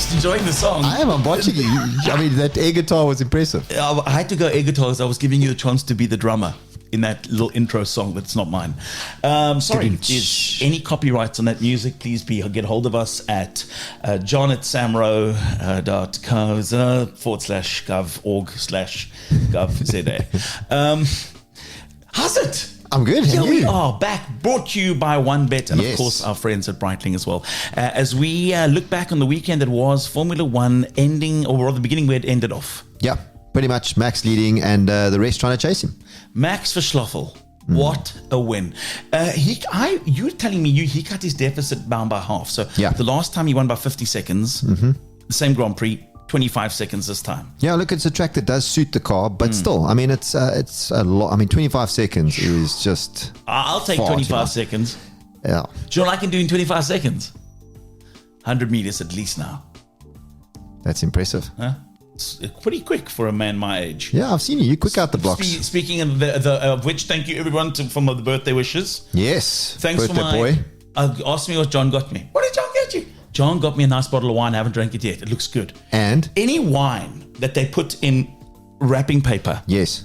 least enjoying the song. I am. I'm watching you. I mean, that air guitar was impressive. I had to go air guitars. I was giving you a chance to be the drummer in that little intro song that's not mine. Sorry, is any copyrights on that music, please get hold of us at john@samro.co.gov.org/gov.za. How's it? I'm good. Here we are back, brought to you by One Bet, and Yes. of course our friends at Breitling as well. As we look back on the weekend that was Formula One ending, or rather beginning where it ended off. Yeah, pretty much Max leading and the rest trying to chase him. Max Verstappen, what a win! You were telling me he cut his deficit down by half. So Yeah. the last time he won by 50 seconds, the same Grand Prix, 25 seconds this time. Yeah, look, it's a track that does suit the car, but still, I mean, it's a lot. I mean, 25 seconds is just. I'll take far too 25 long. seconds. Yeah, Do you know what I can do in 25 seconds? 100 meters at least now. that's impressive. Huh? It's pretty quick for a man my age. Yeah, I've seen you. You quick out the blocks. Speaking of which, thank you everyone for the birthday wishes. Yes. Thanks birthday for my boy. Ask me what John got me. What did John get you? John got me a nice bottle of wine. I haven't drank it yet. It looks good. And Any wine that they put in wrapping paper, yes,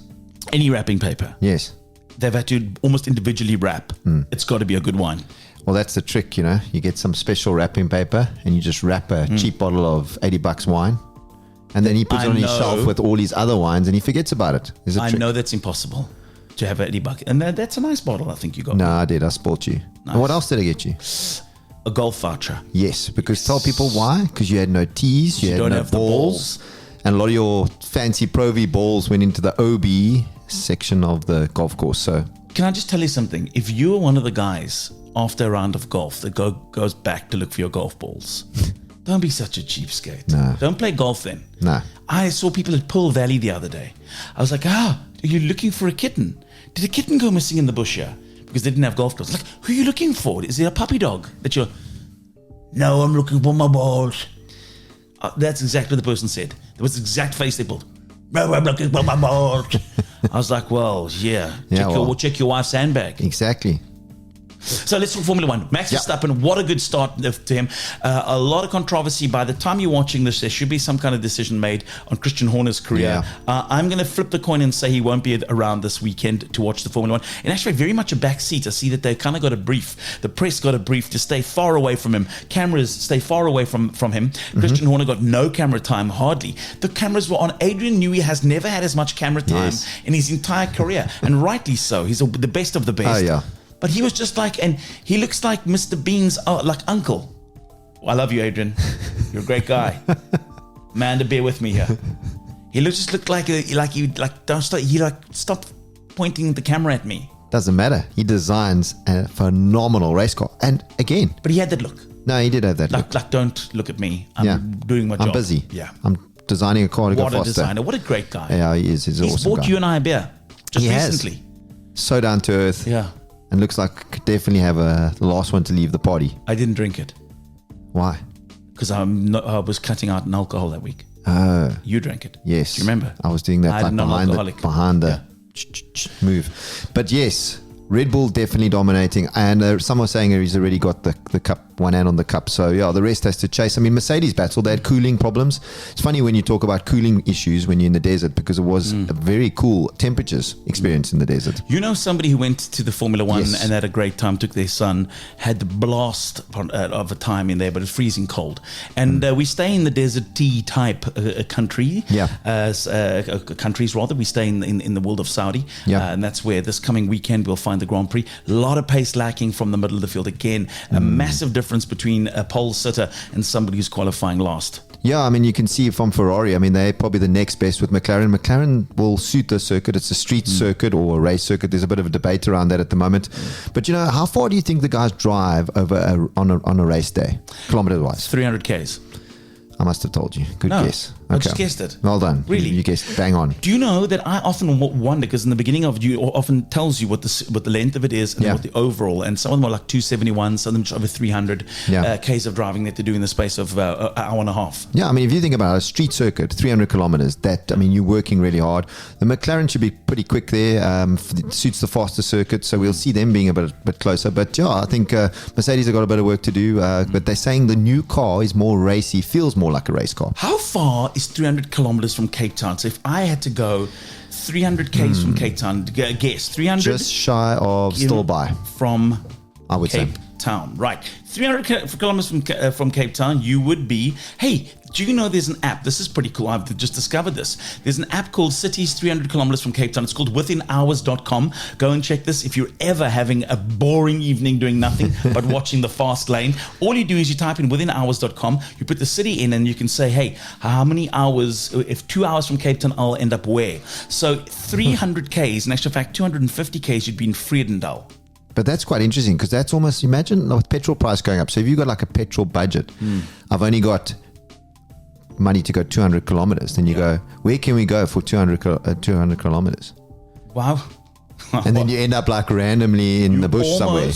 any wrapping paper, yes. they've had to almost individually wrap. It's got to be a good wine. Well, that's the trick, you know. You get some special wrapping paper and you just wrap a cheap bottle of $80 wine, and then he puts it on his shelf with all his other wines, and he forgets about it. Is it I trick? know that's impossible to have $80, and that's a nice bottle. I think you got. No, I did. I spoilt you. Nice. And what else did I get you? A golf voucher. Yes, because tell people why. Because you had no tees, you had don't no have the balls, and a lot of your fancy Pro V balls went into the OB section of the golf course. So Can I just tell you something? If you're one of the guys after a round of golf that goes back to look for your golf balls, don't be such a cheapskate. No. Don't play golf then. no, I saw people at Pearl Valley the other day. I was like, are you looking for a kitten? Did a kitten go missing in the bush here? Because they didn't have golf clubs. Like, who are you looking for? Is there a puppy dog that you're... No, I'm looking for my balls. That's exactly what the person said. There was the exact face they pulled. No, I'm looking for my balls. I was like, well, yeah. Check your wife's handbag. exactly. So let's talk Formula One. Max Yep. Verstappen, what a good start to him. A lot of controversy. By the time you're watching this, there should be some kind of decision made on Christian Horner's career. Yeah. I'm going to flip the coin and say he won't be around this weekend to watch the Formula One. And actually, very much a back seat. I see that they kind of got a brief. The press got a brief to stay far away from him. Cameras stay far away from him. Christian Horner got no camera time, hardly. The cameras were on. Adrian Newey has never had as much camera time in his entire career. And rightly so. He's the best of the best. Oh, yeah. But he was just like, and he looks like Mr. Bean's like uncle. I love you, Adrian. You're a great guy. Man, to bear with me here. He just looked like stop pointing the camera at me. Doesn't matter. He designs a phenomenal race car. And again, But he had that look. no, he did have that look. Like don't look at me. I'm doing my job. I'm busy. Yeah. I'm designing a car to What go a faster. designer. What a great guy. Yeah, he is. He's an He's awesome bought guy. you and I a beer just He has. recently. So down to earth. Yeah. And looks like could definitely have the last one to leave the party. I didn't drink it Why? because I was cutting out an alcohol that week. Oh, You drank it. yes. Do you remember? I was doing that I'm like non-alcoholic. behind the move. But yes, Red Bull definitely dominating. And some are saying he's already got the cup, one hand on the cup. So yeah, the rest has to chase. I mean, Mercedes battle, they had cooling problems. It's funny when you talk about cooling issues when you're in the desert, because it was a very cool temperatures experience in the desert. You know somebody who went to the Formula One Yes. and had a great time, took their son, had the blast of a time in there, but it's freezing cold. And we stay in the desert type country. Yeah. Countries rather. We stay in the world of Saudi. Yeah. And that's where this coming weekend we'll find the Grand Prix. A lot of pace lacking from the middle of the field. Again, a massive difference between a pole sitter and somebody who's qualifying last. Yeah, I mean, you can see from Ferrari, I mean, they're probably the next best with McLaren. McLaren will suit the circuit. It's a street circuit or a race circuit. There's a bit of a debate around that at the moment. But, you know, how far do you think the guys drive over on a race day, kilometer-wise? 300 Ks. I must have told you. Good No. guess. I just guessed it. Well done. Really? You guessed bang on. Do you know that I often wonder, because in the beginning of it, you often tells you what the length of it is and what the overall, and some of them are like 271, some of them over 300 Ks of driving that they do in the space of an hour and a half. Yeah, I mean, if you think about it, a street circuit, 300 kilometers, you're working really hard. The McLaren should be pretty quick there. It suits the faster circuit, so we'll see them being a bit closer. But yeah, I think Mercedes have got a bit of work to do, but they're saying the new car is more racy, feels more like a race car. How far is 300 kilometers from Cape Town? So if I had to go 300 Ks from Cape Town, guess 300? Just shy of Stilbaai. From I would Cape say. Town, right? 300 kilometers from Cape Town, you would be. Hey, do you know there's an app? This is pretty cool. I've just discovered this. There's an app called Cities 300 kilometers from Cape Town. It's called withinhours.com. Go and check this if you're ever having a boring evening doing nothing but watching the fast lane. All you do is you type in withinhours.com. You put the city in and you can say, hey, how many hours? If 2 hours from Cape Town, I'll end up where? So 300 Ks, in actual fact, 250 Ks, you'd be in Vredendal. But that's quite interesting because that's almost, imagine with petrol price going up. So if you've got like a petrol budget, I've only got money to go 200 kilometers, then you go, where can we go for 200 kilometers? Wow. And then you end up like randomly in the bush somewhere.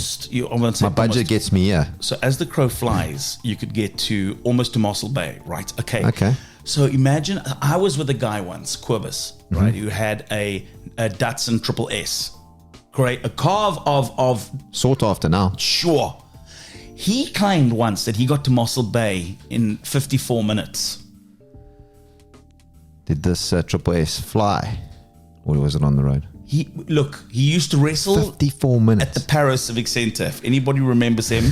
My budget gets me here. So as the crow flies, you could get to almost to Mossel Bay, right? Okay. So imagine, I was with a guy once, Quibus, right, who had a Datsun Triple S. Great, a car of sought after now. Sure. He claimed once that he got to Mossel Bay in 54 minutes. Did this Triple S fly, or was it on the road? He used to wrestle 54 minutes at the Paris Civic Centre. If anybody remembers him,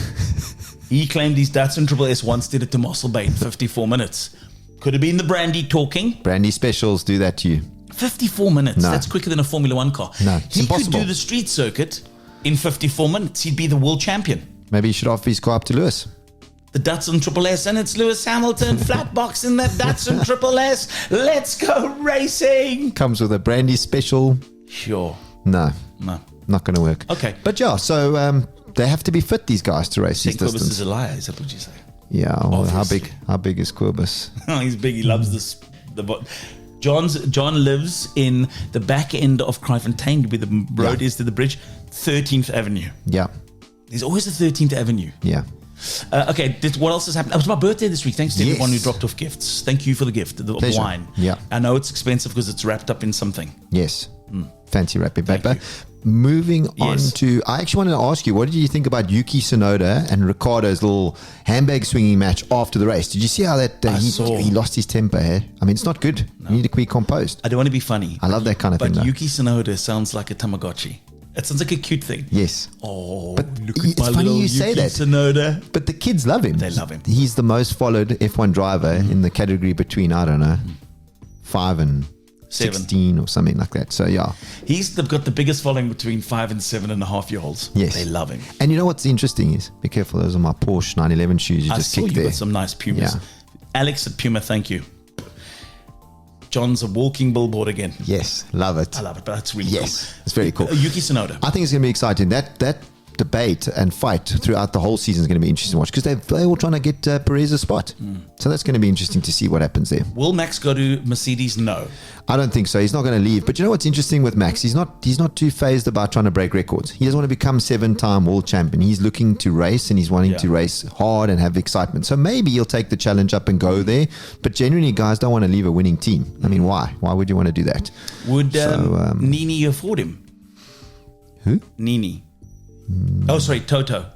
he claimed his Datsun Triple S once did it to Mossel Bay in 54 minutes. Could have been the brandy talking. Brandy specials do that to you. 54 minutes. No. That's quicker than a Formula One car. No, it's he impossible. could do the street circuit in 54 minutes. He'd be the world champion. Maybe he should offer his car up to Lewis. The Datsun Triple S, and it's Lewis Hamilton flat box in that Datsun Triple S. Let's go racing. Comes with a brandy special. Sure. No, not going to work. Okay. But yeah, so they have to be fit, these guys, to race these Quibus distances. is a liar, is that what you say? Yeah, well, how Obviously. big is Quibus? He's big. He loves this. John lives in the back end of Kryfontein, where the road is to the bridge, 13th Avenue. Yeah. There's always a 13th Avenue. Yeah. Okay, what else has happened? It was my birthday this week. Thanks to Yes. everyone who dropped off gifts. Thank you for the gift, the Pleasure. wine. Yeah. I know it's expensive because it's wrapped up in something. Yes. Fancy wrapping Thank paper. Moving on Yes. to, I actually wanted to ask you, what did you think about Yuki Tsunoda and Ricciardo's little handbag swinging match after the race? Did you see how that he lost his temper? Eh? I mean, it's not good. You need to be composed. I don't want to be funny. I love that kind of thing. But though. Yuki Tsunoda sounds like a Tamagotchi. It sounds like a cute thing. Yes. Oh, But look it's at my funny little you Yuki say that. Tsunoda. But the kids love him. They love him. He's the most followed F1 driver in the category between, I don't know, 5 and 7. 16 or something like that. So, yeah. He's got the biggest following between 5 and 7.5-year-olds. Yes. They love him. And you know what's interesting is, be careful, those are my Porsche 911 shoes you I just saw kicked you there. got some nice Pumas. Yeah. Alex at Puma, thank you. John's a walking billboard again. Yes, love it. I love it, but that's really Yes, cool. it's very cool. Yuki Tsunoda. I think it's going to be exciting. That debate and fight throughout the whole season is going to be interesting to watch because they're all trying to get Perez a spot. So that's going to be interesting to see what happens there. Will Max go to Mercedes? No. I don't think so. He's not going to leave. But you know what's interesting with Max? He's not too phased about trying to break records. He doesn't want to become 7-time world champion. He's looking to race and he's wanting to race hard and have excitement. So maybe he'll take the challenge up and go there. But generally, guys don't want to leave a winning team. I mean, why? Why would you want to do that? Would Nini afford him? Who? Nini. Oh, sorry, Toto.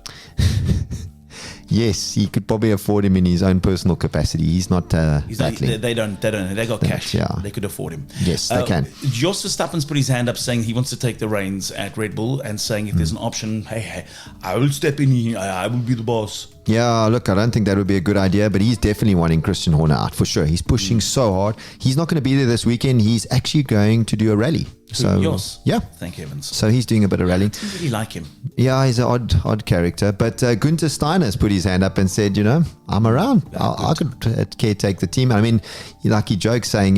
Yes, he could probably afford him in his own personal capacity. He's not battling. They don't. They got cash. Yeah. They could afford him. Yes, they can. Jos Verstappen's put his hand up saying he wants to take the reins at Red Bull and saying if there's an option, hey, I will step in here. I will be the boss. Yeah, look, I don't think that would be a good idea, but he's definitely wanting Christian Horner out for sure. He's pushing so hard. He's not going to be there this weekend. He's actually going to do a rally. So, Jos. yeah. Thank heavens. So he's doing a bit of rallying. I don't really like him. Yeah, he's an odd character. But Gunther Steiner's put his hand up and said, I'm around. I could caretake the team. I mean, he jokes saying,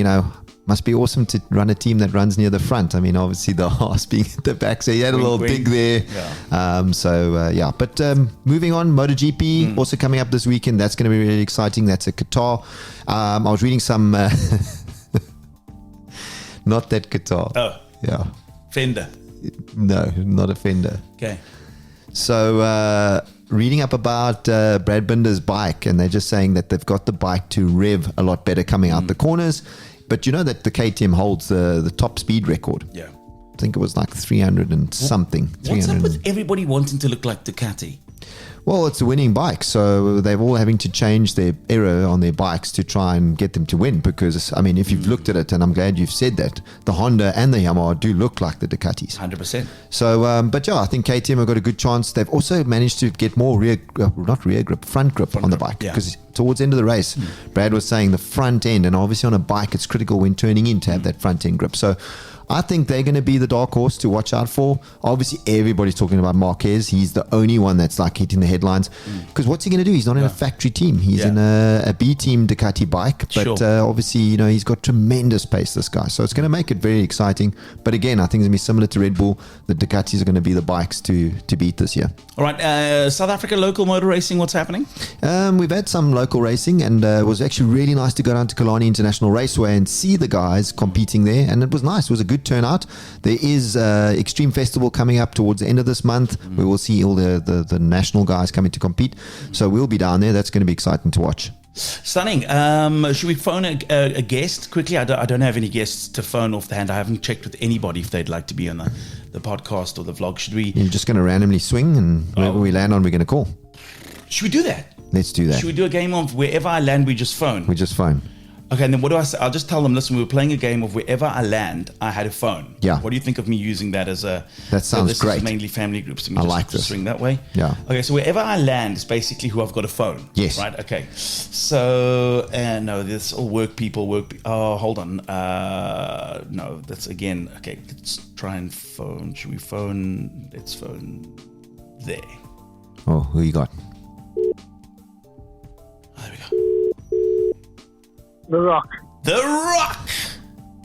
Must be awesome to run a team that runs near the front. I mean, obviously the Haas being at the back, so he had a little dig there. Yeah. But moving on, MotoGP also coming up this weekend. That's going to be really exciting. That's at Qatar. I was reading some, not that Qatar. Oh, Yeah. Fender. No, not a Fender. Okay. So reading up about Brad Binder's bike, and they're just saying that they've got the bike to rev a lot better coming out the corners. But you know that the KTM holds the top speed record. Yeah. I think it was like 300 and something. What's up with everybody wanting to look like Ducati? Well, it's a winning bike, so they're all having to change their aero on their bikes to try and get them to win. Because, I mean, if you've looked at it, and I'm glad you've said that, the Honda and the Yamaha do look like the Ducatis. 100%. So, but yeah, I think KTM have got a good chance. They've also managed to get more front grip on the bike. Because towards the end of the race, Brad was saying the front end, and obviously on a bike, it's critical when turning in to have that front end grip. So I think they're going to be the dark horse to watch out for. Obviously, everybody's talking about Marquez. He's the only one that's like hitting the headlines. Because what's he going to do? He's not in a factory team. He's in a B team Ducati bike. But obviously, you know, he's got tremendous pace, this guy. So it's going to make it very exciting. But again, I think it's going to be similar to Red Bull. The Ducatis are going to be the bikes to beat this year. All right. South Africa local motor racing, what's happening? We've had some local racing, and it was actually really nice to go down to Kalani International Raceway and see the guys competing there. And it was nice. It was a good turnout. There is Extreme Festival coming up towards the end of this month. We will see all the national guys coming to compete. So we'll be down there. That's going to be exciting to watch. Stunning. Should we phone a guest quickly? I don't have any guests to phone off the hand. I haven't checked with anybody if they'd like to be on the podcast or the vlog. Should we? You're just going to randomly swing, and wherever we land on, we're going to call. Should we do that? Let's do that. Should we do a game of wherever I land, we just phone? We just phone. Okay, and then what do I say? I'll just tell them, listen, we were playing a game of wherever I land, I had a phone. Yeah. What do you think of me using that as a... That sounds this great. Is mainly family groups. I like this. Just ring that way? Yeah. Okay, so wherever I land is basically who I've got a phone. Yes. Right, okay. So, no, this all work people. Oh, hold on. No, that's again... Okay, let's try and phone. Should we phone? Let's phone there. Oh, who you got? There we go. The Rock. The Rock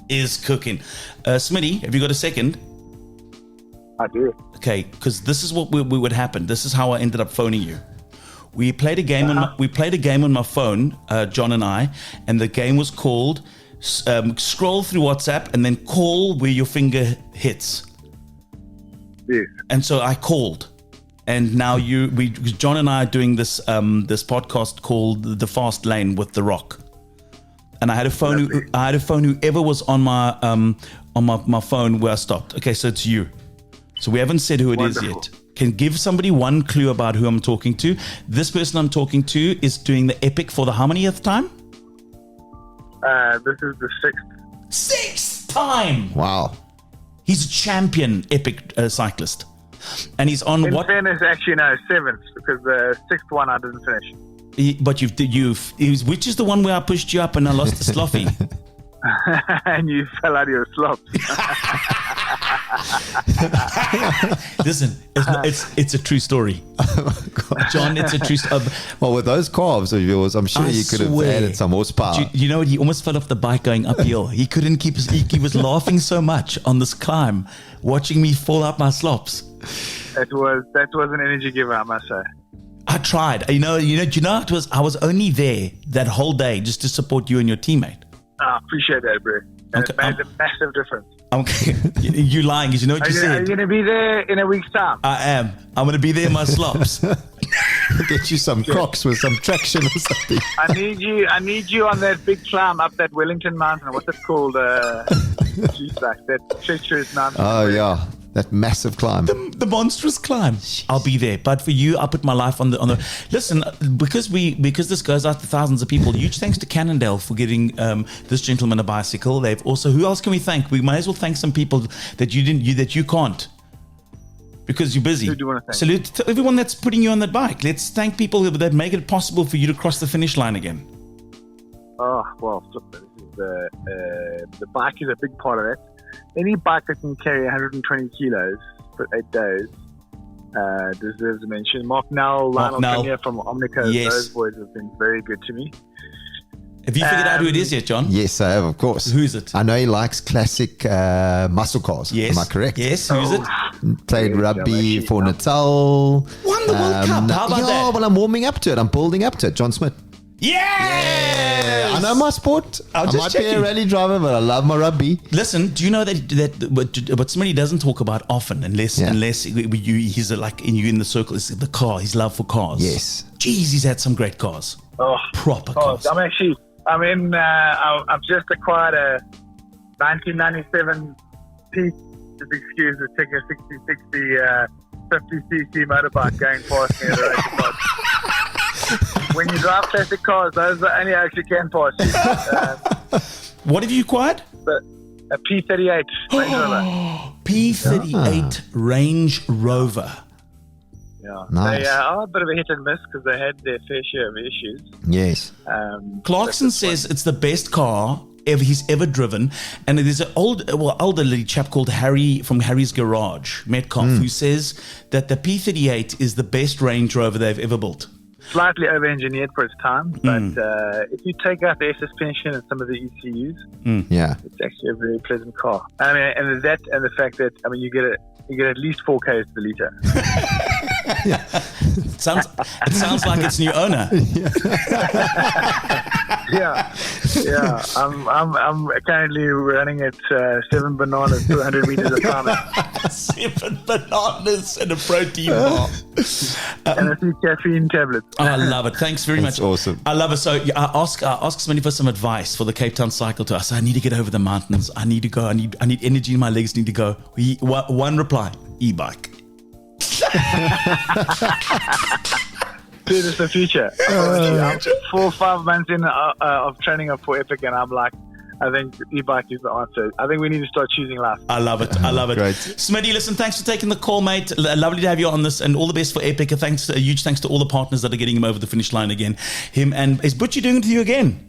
is cooking. Smitty, have you got a second? I do. Okay, because this is what we would happen. This is how I ended up phoning you. We played a game on my phone, John and I, and the game was called scroll through WhatsApp and then call where your finger hits. Yes. And so I called. And now John and I are doing this this podcast called The Fast Lane with The Rock. And I had a phone. Whoever was on my phone where I stopped. Okay, so it's you. So we haven't said who it is yet. Can give somebody one clue about who I'm talking to. This person I'm talking to is doing the epic for the how manyth time? This is the Sixth time. Wow. He's a champion epic cyclist, and he's on In what? fairness, actually, no, seventh, because the sixth one I didn't finish. But which is the one where I pushed you up and I lost the sloppy? And you fell out of your slop. Listen, it's a true story, John. It's a true story. Well, with those calves of yours, I'm sure you could have added some horsepower. You know what? He almost fell off the bike going uphill. He couldn't keep. He was laughing so much on this climb, watching me fall out my slops. That was an energy giver, I must say. I tried. You know. It was. I was only there that whole day just to support you and your teammate. I appreciate that, bro. And Okay, it made a massive difference. Okay, you lying? Because you know what you Are said. you going to be there in a week's time? I am. I'm going to be there in my slops. Get you some Crocs with some traction or something. I need you on that big climb up that Wellington mountain. What's it called? Geez, like that treacherous mountain. Oh, yeah. That massive climb. The monstrous climb. I'll be there. But for you, I'll put my life on the. Listen, because this goes out to thousands of people. Huge thanks to Cannondale for getting this gentleman a bicycle. They've also. Who else can we thank? We might as well thank some people that you can't. Because you're busy. Who do you want to thank? Salute to everyone that's putting you on that bike. Let's thank people that make it possible for you to cross the finish line again. Oh, well, the bike is a big part of it. Any bike that can carry 120 kilos for 8 days deserves a mention. Mark Nell, Lionel Premier from Omnica, yes. Those boys have been very good to me. Have you figured out who it is yet, John? Yes, I have, of course. Who is it? I know he likes classic muscle cars. Yes. Am I correct? Yes, who is it? Played Yes, rugby actually, for Natal. Won the World Cup. How about that? Well, I'm warming up to it. I'm building up to it. John Smit. Yeah! I know my sport. I just might be a checking. rally driver, but I love my rugby. Listen, do you know that what somebody doesn't talk about often, unless he's like in the circle, is the car, his love for cars. Yes. Jeez, he's had some great cars. Oh, Proper cars. I've just acquired a 1997 P, just excuse the ticker 6060 50cc motorbike going past me at the race park. When you drive classic cars, those are only actually can pass you. What have you acquired? A P38 Range Rover. P38 Range Rover. Yeah. Nice. They are a bit of a hit and miss because they had their fair share of issues. Yes. Clarkson says it's the best car he's ever driven, and there's an elderly chap called Harry from Harry's Garage, Metcalf, who says that the P38 is the best Range Rover they've ever built. Slightly over-engineered for its time, but if you take out the air suspension and some of the ECUs, Yeah. it's actually a very pleasant car. I mean, and that and the fact that you get at least 4 Ks per liter. It sounds like its new owner. Yeah. I'm currently running at 7 bananas, 200 meters a time, 7 bananas and a protein bar. and a few caffeine tablets. Oh, I love it. Thanks very That's much. awesome. I love it. So I ask somebody for some advice for the Cape Town cycle tour. I say, I need to get over the mountains. I need to go. I need energy in my legs. Need to go. One reply: e-bike. Dude, it's the future. I'm 4 or 5 months in of training up for Epic, and I'm like, I think e-bike is the answer. I think we need to start choosing life. I love it. I love it. Great. Smitty, listen, thanks for taking the call, mate. Lovely to have you on this, and all the best for Epic. A huge thanks to all the partners that are getting him over the finish line again. Him and is Butchie doing it with you again?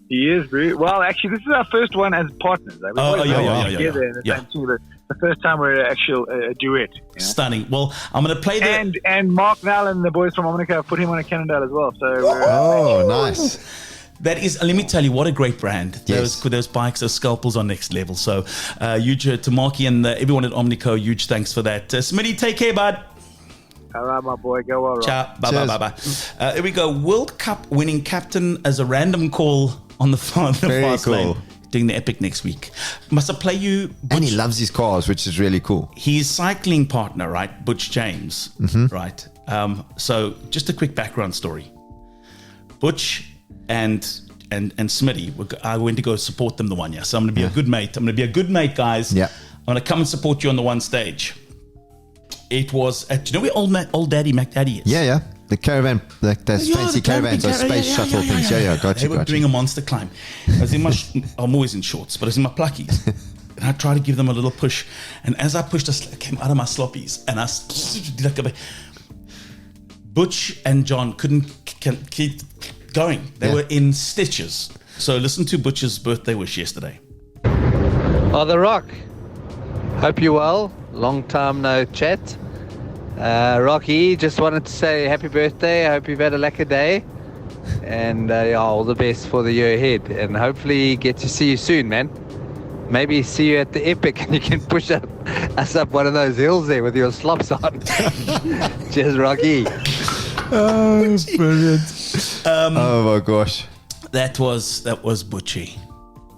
He is, bro. Well, actually, this is our first one as partners. We've always been together in the same team, but the first time we're an actual duet. You know? Stunning. Well, I'm going to play the... And Mark Nell and the boys from Monaco have put him on a Cannondale as well. So Nice. That is, let me tell you, what a great brand. Yes. Those bikes, those scalpels are next level. So huge to Marky and everyone at Omnico, huge thanks for that. Smitty, take care, bud. All right, my boy. Go well, Rob. Ciao. Bye. Here we go. World Cup winning captain as a random call on the fast lane. Doing the Epic next week. Must I play you? And he loves his cars, which is really cool. His cycling partner, right? Butch James, right? So just a quick background story. Butch and Smitty, I went to go support them the one year. So I'm going to be a good mate. I'm going to be a good mate, guys. Yeah. I'm going to come and support you on the one stage. It was at, do you know where old Daddy McDaddy is? Yeah. The caravan, those fancy caravans, those space shuttle things. Yeah, got They you. were doing a monster climb. I was in my, I'm always in shorts, but I was in my pluckies. And I tried to give them a little push. And as I pushed, I came out of my sloppies. And I did like Butch and John couldn't keep going. They were in stitches. So listen to Butch's birthday wish yesterday. Oh, The Rock. Hope you're well. Long time no chat. Rocky, just wanted to say happy birthday. I hope you've had a lekker day. And all the best for the year ahead. And hopefully get to see you soon, man. Maybe see you at the Epic and you can push us up one of those hills there with your slops on. Cheers, Rocky. Oh, brilliant. Oh my gosh. That was Butchie.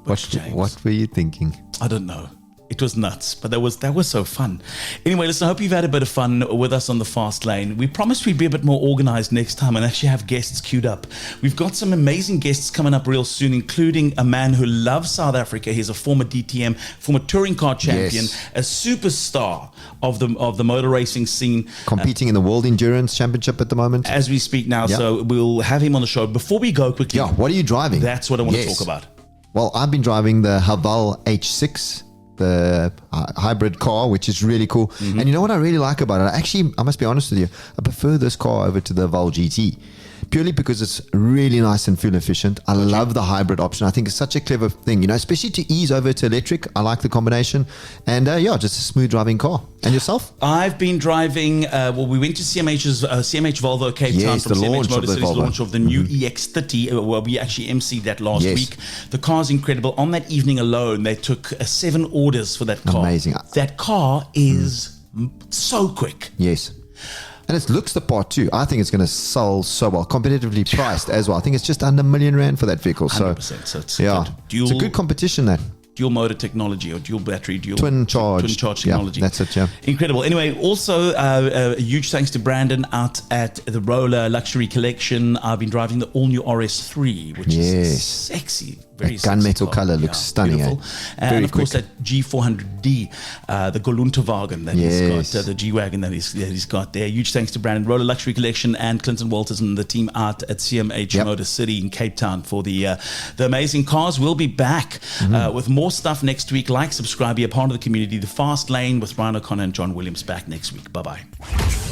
Butch James. What were you thinking? I don't know. It was nuts, but that was so fun. Anyway, listen, I hope you've had a bit of fun with us on the fast lane. We promised we'd be a bit more organized next time and actually have guests queued up. We've got some amazing guests coming up real soon, including a man who loves South Africa. He's a former DTM, former touring car champion, a superstar of the motor racing scene. Competing in the World Endurance Championship at the moment. As we speak now, so we'll have him on the show. Before we go quickly. Yeah, what are you driving? That's what I want to talk about. Well, I've been driving the Haval H6. The hybrid car, which is really cool. And you know what I really like about it? I must be honest with you, I prefer this car over to the Haval GT purely because it's really nice and fuel efficient. I love the hybrid option. I think it's such a clever thing, especially to ease over to electric. I like the combination. And just a smooth driving car. And yourself? I've been driving, we went to CMH's CMH Volvo Cape Town Yes, from the CMH launch of Motor the City's Volvo. launch of the new EX30. Well, we actually emceed that last Yes. week. The car's incredible. On that evening alone, they took 7 orders for that car. Amazing. That car is so quick. Yes. And it looks the part too. I think it's going to sell so well, competitively priced as well. I think it's just under R1 million for that vehicle. So 100%. So it's yeah, it's a good competition, that. Dual motor technology or dual battery, twin charge technology. Yeah, that's it. Yeah, Incredible. Anyway, also a huge thanks to Brandon out at the Roller Luxury Collection. I've been driving the all new RS3, which is sexy. Very that gunmetal car. color looks stunning. Beautiful. And Very of course quick. that G400D, the Golunterwagen that he's got, the G-Wagon that he's got there. Huge thanks to Brandon, Roller Luxury Collection, and Clinton Walters and the team out at CMH Motor City in Cape Town for the amazing cars. We'll be back with more stuff next week. Like, subscribe, be a part of the community. The Fast Lane with Ryan O'Connor and Jon Williams back next week. Bye-bye.